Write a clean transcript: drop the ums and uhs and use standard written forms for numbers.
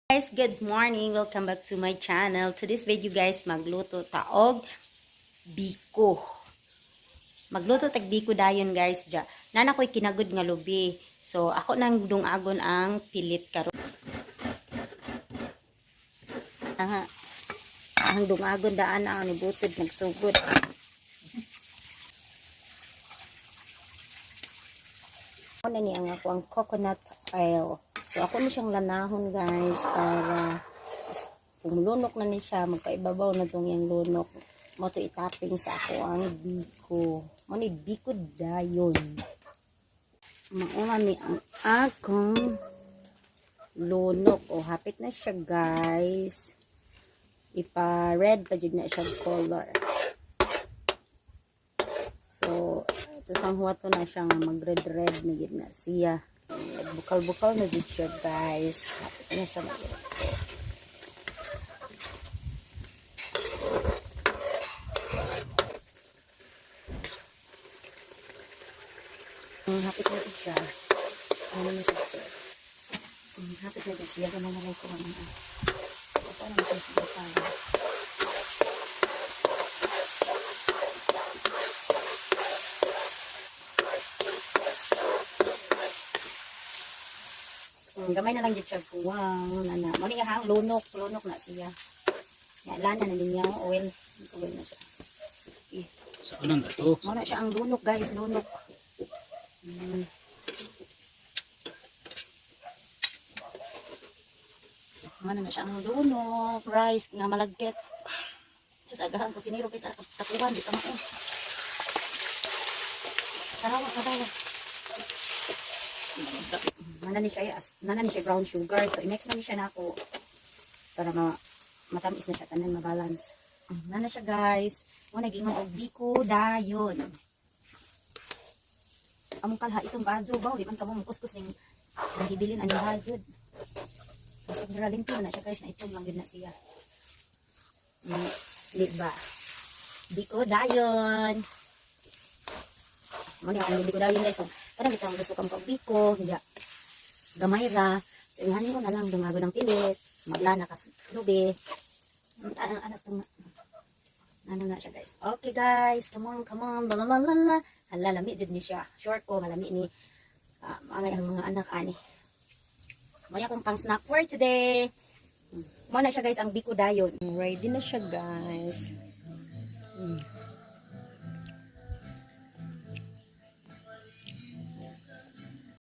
Guys, good morning. Welcome back to my channel. To this video guys, magluto taog biko. Magluto tag biko dayon guys ja. Nana ko'y kinagod nga lubi. So ako nang dungagon ang pilit karon. Ang dungagon daan ang ni butod nagsugod. Ano ni ang ako ang coconut oil. So ako ni siyang lanahon guys para kung lunok na ni siya, magpaibabaw na itong yung lunok. Mo to itapping sa ako ang biko. Mo ni biko dayon. Mauna ni ang akong lunok. O, hapit na siya guys. Ipa-red pa dyan na siya color. So, ito sang huwato na siya nga mag-red-red na dyan na siya. Bukal-bukal na dyan siya guys. Hapit na siya mag-red. Hapit na ito siya. Ano na siya? Hapit na ito siya. Gano'n na rin ko ano. Paano natin siya tayo? Gamay na lang dyan siya. Wow. Mali hang lunok. Lunok na siya. Lana na din niya. Oil. Oil na siya. Saan ang dato? Muna siya ang lunok guys. Lunok. Mana na siya ang lunok, rice nga malagkit. Sasagahan ko siniro kay sa tapuan di tama. Tarawa ka daw. Nana ni siya brown sugar, so i-mix na ni siya nako para matamis na siya tanan ma-balance. Nana siya guys. Mo nag-ingon og biko dayon. Among kalha itong badyo ba, di man kamo kuskus ning dahibilin ani hagod. Sobrang limpo na siya guys, na itong lang din na siya. Di ba? Biko dayon. Muna ang biko dayon guys. So, parang itong gusto kang pagbiko, hindi gamay ra. So, inganin ko na lang dumago ng pilit. Maglana kas lubi. Anas tong ano na siya guys. Okay guys, come on, blablabla. Hala, lami dyan ni siya. Short ko, malami ni ang mga anak ani. Muna akong pang snack for today. Muna siya guys, ang biko dayon. Ready na siya guys.